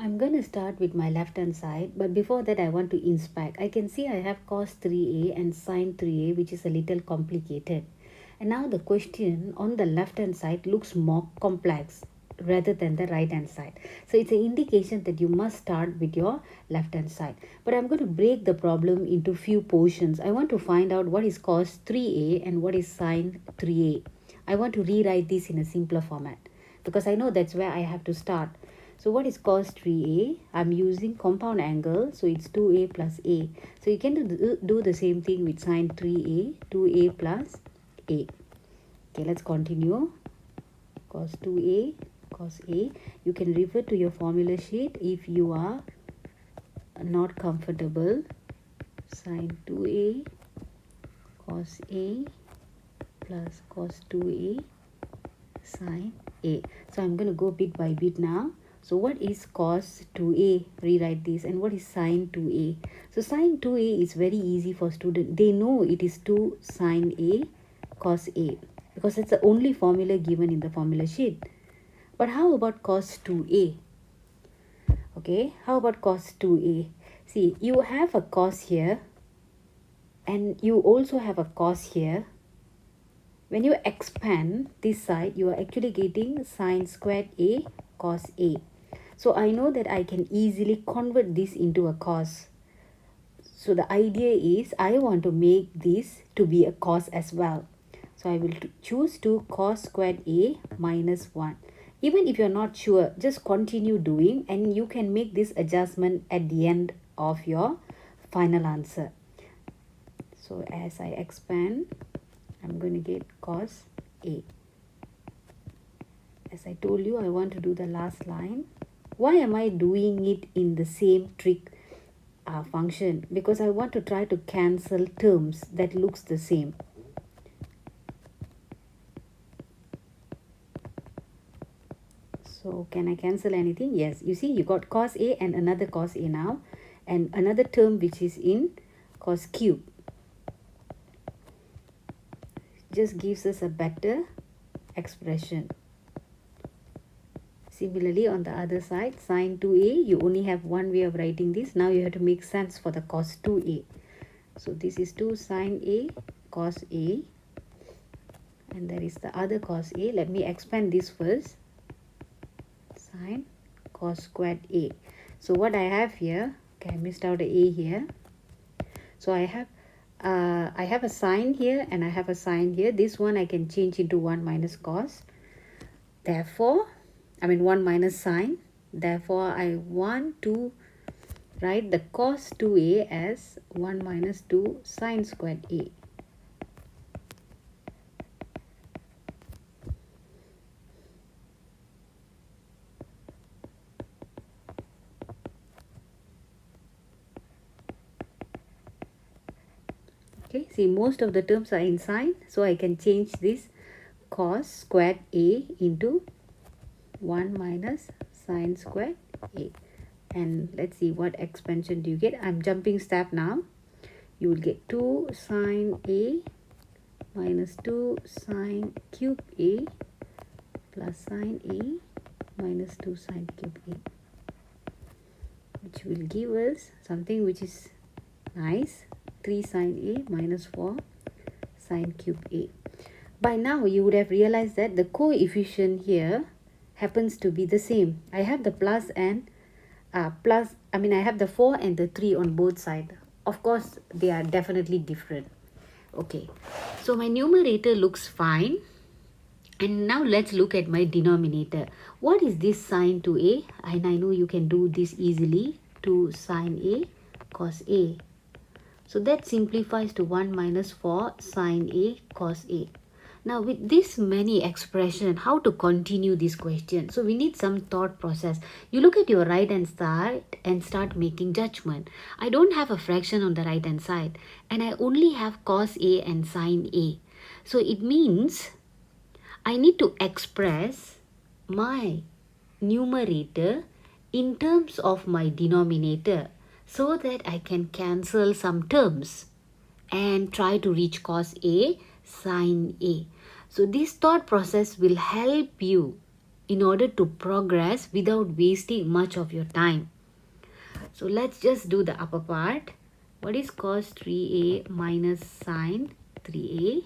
I'm going to start with my left hand side, but before that I want to inspect. I can see I have cos 3a and sin 3a, which is a little complicated. And now the question on the left hand side looks more complex rather than the right hand side. So it's an indication that you must start with your left hand side. But I'm going to break the problem into few portions. I want to find out what is cos 3a and what is sin 3a. I want to rewrite this in a simpler format because I know that's where I have to start. So what is cos 3a? I'm using compound angle, so it's 2a plus a. So you can do the same thing with sin 3a, 2a plus a. Okay, let's continue. Cos 2a, cos a. You can refer to your formula sheet if you are not comfortable. Sin 2a, cos a plus cos 2a, sin a. So I'm going to go bit by bit now. So what is cos 2a? Rewrite this. And what is sin 2a? So sin 2a is very easy for students. They know it is 2 sin a cos a because it's the only formula given in the formula sheet. But how about cos 2a? Okay, how about cos 2a? See, you have a cos here and you also have a cos here. When you expand this side, you are actually getting sin squared a cos a. So I know that I can easily convert this into a cos. So the idea is I want to make this to be a cos as well. So I will choose to cos squared a minus 1. Even if you're not sure, just continue doing and you can make this adjustment at the end of your final answer. So as I expand, I'm going to get cos a. As I told you, I want to do the last line. Why am I doing it in the same trig function? Because I want to try to cancel terms that looks the same. So can I cancel anything? Yes. You see, you got cos a and another cos a now. And another term which is in cos cube. Just gives us a better expression. Similarly, on the other side, sin 2a, you only have one way of writing this. Now you have to make sense for the cos 2a. So this is 2 sin a cos a. And there is the other cos a. Let me expand this first. Sin cos squared a. So what I have here, okay, I missed out a here. So I have a sign here and I have a sign here. This one I can change into 1 minus cos. Therefore, 1 minus sine. Therefore, I want to write the cos 2a as 1 minus 2 sine squared a. Okay, see, most of the terms are in sine, so I can change this cos squared a into 1 minus sine squared a. And let's see what expansion do you get. I'm jumping step now. You will get 2 sine a minus 2 sine cube a plus sine a minus 2 sine cube a, which will give us something which is nice. 3 sine a minus 4 sine cube a. By now you would have realized that the coefficient here happens to be the same. I have the plus and I have the 4 and the 3 on both sides. Of course, they are definitely different. Okay, so my numerator looks fine. And now let's look at my denominator. What is this sine 2a? And I know you can do this easily. 2 sine a cos a. So that simplifies to 1 minus 4 sine a cos a. Now with this many expression, how to continue this question? So we need some thought process. You look at your right hand side and start making judgment. I don't have a fraction on the right hand side and I only have cos a and sine a. So it means I need to express my numerator in terms of my denominator so that I can cancel some terms and try to reach cos a, sine a. So this thought process will help you in order to progress without wasting much of your time. So let's just do the upper part. What is cos 3a minus sine 3a?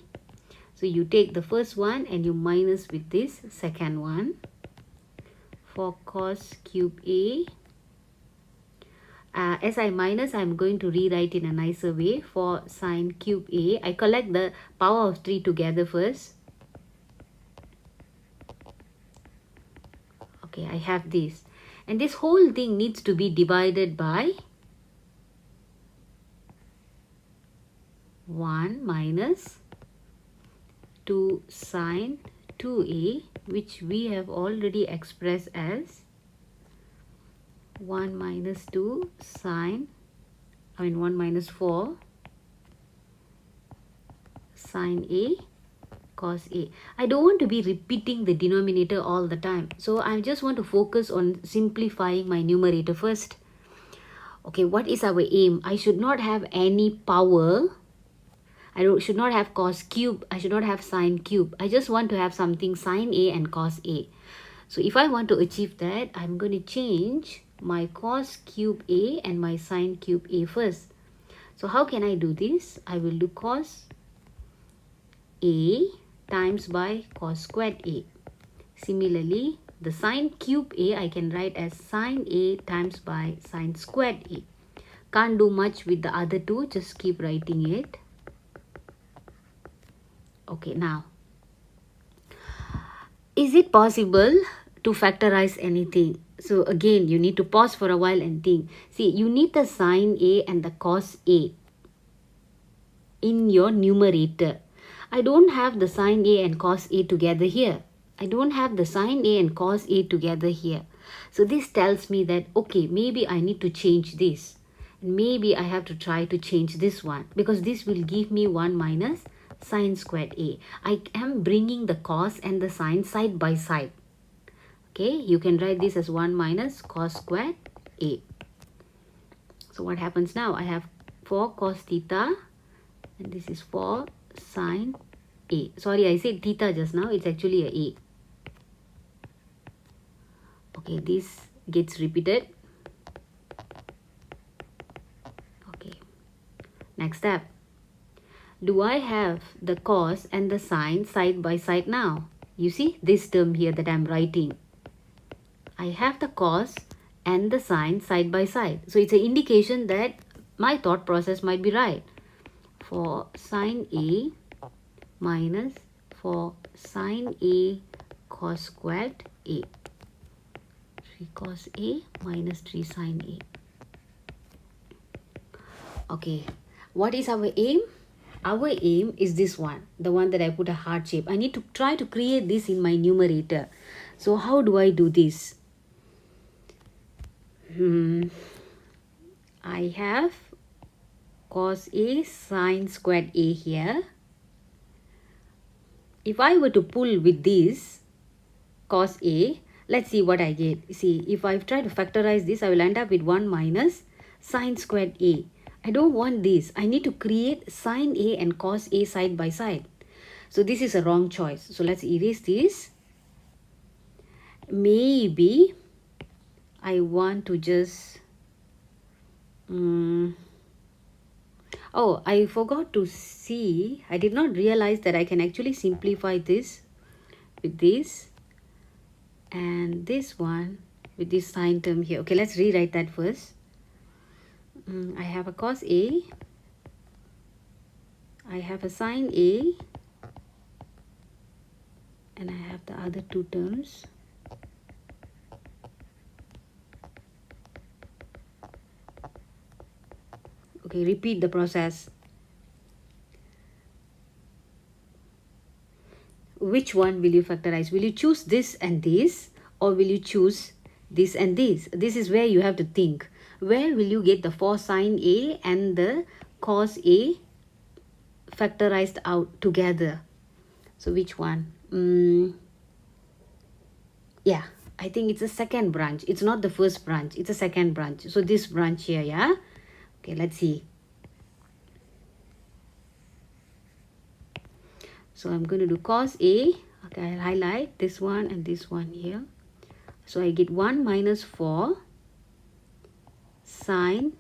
So you take the first one and you minus with this second one. For cos cube a, as I minus, I'm going to rewrite in a nicer way. For sine cube a, I collect the power of 3 together first. Okay, I have this. And this whole thing needs to be divided by 1 minus 2 sine 2a, which we have already expressed as 1 minus 2 sine, 1 minus 4 sine a cos a. I don't want to be repeating the denominator all the time. So I just want to focus on simplifying my numerator first. Okay, what is our aim? I should not have any power. Should not have cos cube. I should not have sine cube. I just want to have something sine a and cos a. So if I want to achieve that, I'm going to change my cos cube a and my sine cube a first. So how can I do this? I will do cos a times by cos squared a. Similarly, the sine cube a I can write as sine a times by sine squared a. Can't do much with the other two, just keep writing it. Okay, now, is it possible to factorize anything? So again, you need to pause for a while and think. See, you need the sine a and the cos a in your numerator. I don't have the sine a and cos a together here. I don't have the sine a and cos a together here. So this tells me that, okay, maybe I need to change this. Maybe I have to try to change this one, because this will give me 1 minus sine squared a. I am bringing the cos and the sine side by side. Okay, you can write this as 1 minus cos squared a. So what happens now? I have 4 cos theta and this is 4 sine a. Sorry, I said theta just now. It's actually a a. Okay, this gets repeated. Okay, next step. Do I have the cos and the sine side by side now? You see this term here that I'm writing. I have the cos and the sine side by side. So it's an indication that my thought process might be right. For sine a minus for sine a cos squared a. 3 cos a minus 3 sine a. Okay, what is our aim? Our aim is this one, the one that I put a heart shape. I need to try to create this in my numerator. So how do I do this? I have cos a sine squared a here. If I were to pull with this cos a, let's see what I get. See, if I try to factorize this, I will end up with 1 minus sine squared a. I don't want this. I need to create sine a and cos a side by side. So this is a wrong choice. So let's erase this. Maybe I want to just... Oh, I forgot to see. I did not realize that I can actually simplify this with this. And this one with this sine term here. Okay, let's rewrite that first. I have a cos a, I have a sine a, and I have the other two terms. Okay, repeat the process. Which one will you factorize? Will you choose this and this, or will you choose this and this? This is where you have to think. Where will you get the 4 sine a and the cos a factorized out together? So which one? Yeah, I think it's a second branch. It's not the first branch. It's a second branch. So this branch here, yeah? Okay, let's see. So I'm going to do cos a. Okay, I'll highlight this one and this one here. So I get 1 minus 4 sine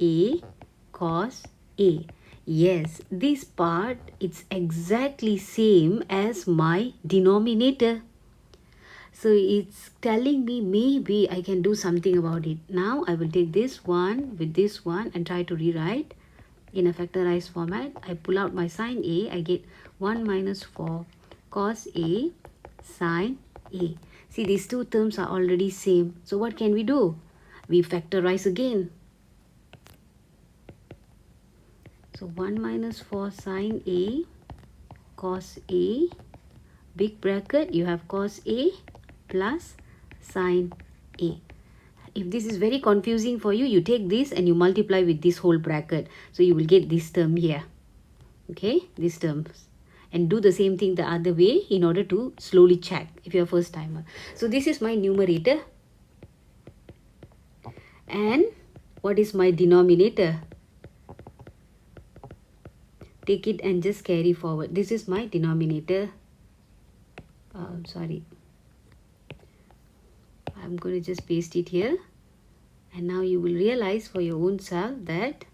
A cos A. Yes, this part, it's exactly same as my denominator. So it's telling me maybe I can do something about it. Now I will take this one with this one and try to rewrite in a factorized format. I pull out my sine A. I get 1 minus 4 cos A sine A. See, these two terms are already same. So what can we do? We factorize again. So 1 minus 4 sine A cos A, big bracket, you have cos A plus sine A. If this is very confusing for you, you take this and you multiply with this whole bracket. So you will get this term here. Okay, these terms. And do the same thing the other way in order to slowly check if you're a first timer. So this is my numerator. And what is my denominator? Take it and just carry forward. This is my denominator. Sorry. I'm going to just paste it here. And now you will realize for your own self that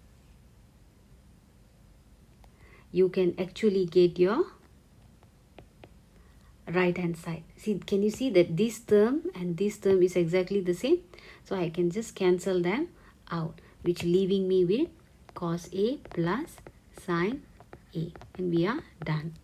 you can actually get your right hand side. See, can you see that this term and this term is exactly the same? So I can just cancel them out, which leaving me with cos A plus sine A. And we are done.